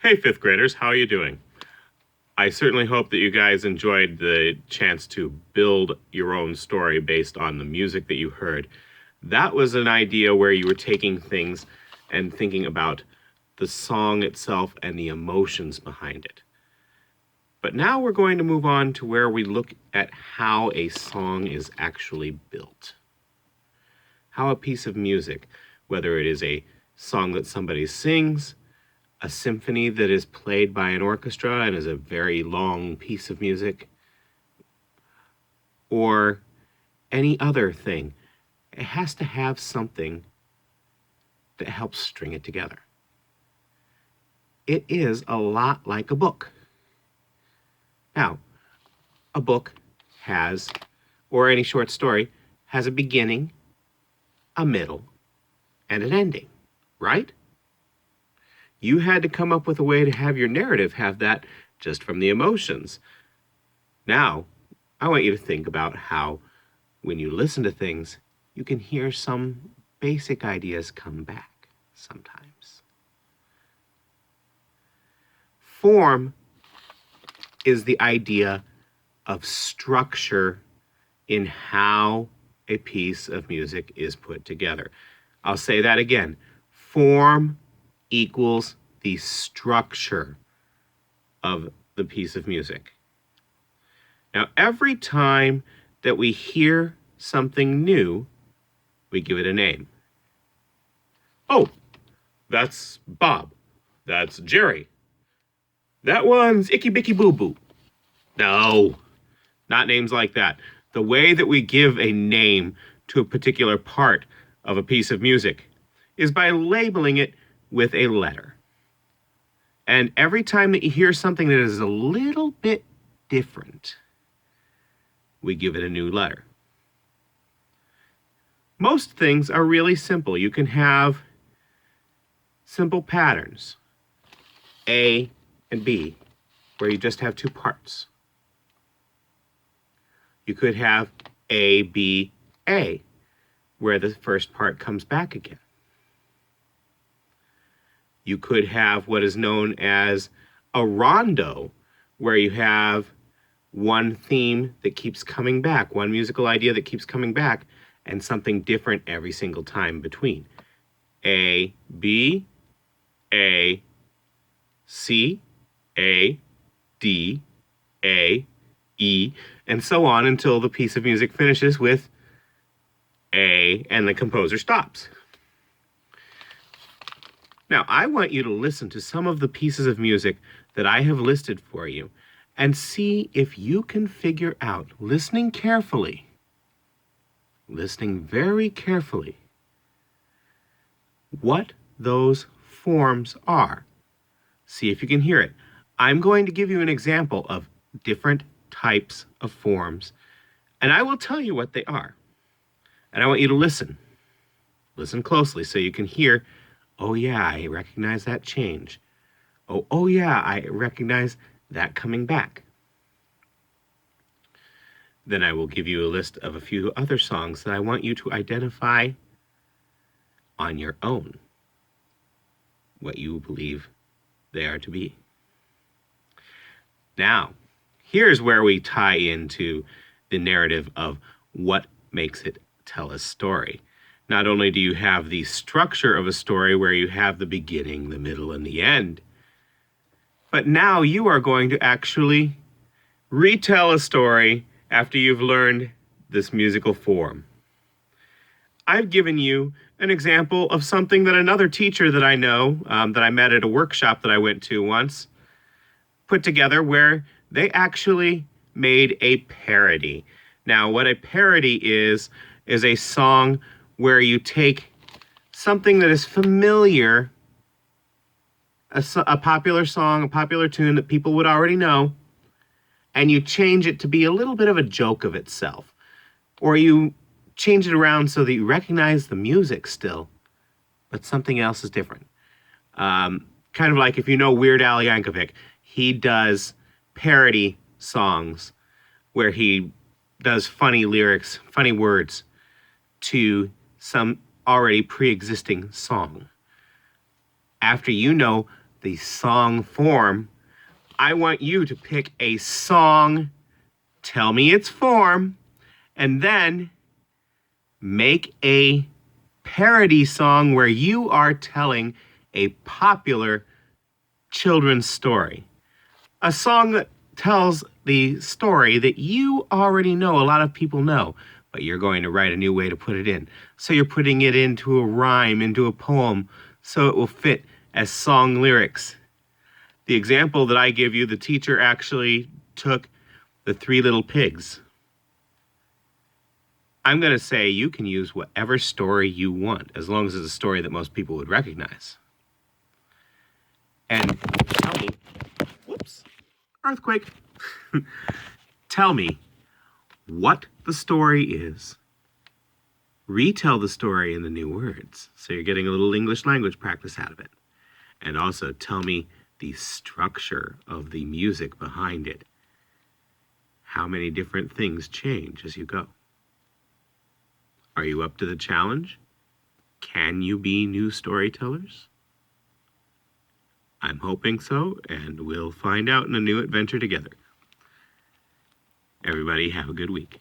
Hey, fifth graders, how are you doing? I certainly hope that you guys enjoyed the chance to build your own story based on the music that you heard. That was an idea where you were taking things and thinking about the song itself and the emotions behind it. But now we're going to move on to where we look at how a song is actually built. How a piece of music, whether it is a song that somebody sings, a symphony that is played by an orchestra and is a very long piece of music, or any other thing, it has to have something that helps string it together. It is a lot like a book. Now, a book has, or any short story, has a beginning, a middle, and an ending, right? You had to come up with a way to have your narrative have that just from the emotions. Now, I want you to think about how, when you listen to things, you can hear some basic ideas come back sometimes. Form is the idea of structure in how a piece of music is put together. I'll say that again. Form equals the structure of the piece of music. Now, every time that we hear something new, we give it a name. Oh, that's Bob. That's Jerry. That one's Icky Bicky Boo Boo. No, not names like that. The way that we give a name to a particular part of a piece of music is by labeling it with a letter. And every time that you hear something that is a little bit different, we give it a new letter. Most things are really simple. You can have simple patterns, A and B, where you just have two parts. You could have A, B, A, where the first part comes back again. You could have what is known as a rondo, where you have one theme that keeps coming back, one musical idea that keeps coming back, and something different every single time between. A, B, A, C, A, D, A, E, and so on until the piece of music finishes with A and the composer stops. Now, I want you to listen to some of the pieces of music that I have listed for you and see if you can figure out, listening very carefully, what those forms are. See if you can hear it. I'm going to give you an example of different types of forms, and I will tell you what they are. And I want you to listen. Listen closely so you can hear, oh yeah, I recognize that change. Oh yeah, I recognize that coming back. Then I will give you a list of a few other songs that I want you to identify on your own, what you believe they are to be. Now, here's where we tie into the narrative of what makes it tell a story. Not only do you have the structure of a story where you have the beginning, the middle, and the end, but now you are going to actually retell a story after you've learned this musical form. I've given you an example of something that another teacher that I know, that I met at a workshop that I went to once, put together where they actually made a parody. Now, what a parody is a song where you take something that is familiar, a popular song, a popular tune that people would already know, and you change it to be a little bit of a joke of itself. Or you change it around so that you recognize the music still, but something else is different. Kind of like if you know Weird Al Yankovic, he does parody songs where he does funny lyrics, funny words to some already pre-existing song. After you know the song form, I want you to pick a song, tell me its form, and then make a parody song where you are telling a popular children's story. A song that tells the story that you already know, a lot of people know, but you're going to write a new way to put it in. So you're putting it into a rhyme, into a poem, so it will fit as song lyrics. The example that I give you, the teacher actually took the Three Little Pigs. I'm going to say you can use whatever story you want, as long as it's a story that most people would recognize. And tell me, whoops, earthquake. Tell me what the story is. Retell the story in the new words, so you're getting a little English language practice out of it. And also tell me the structure of the music behind it. How many different things change as you go? Are you up to the challenge? Can you be new storytellers? I'm hoping so, and we'll find out in a new adventure together. Everybody have a good week.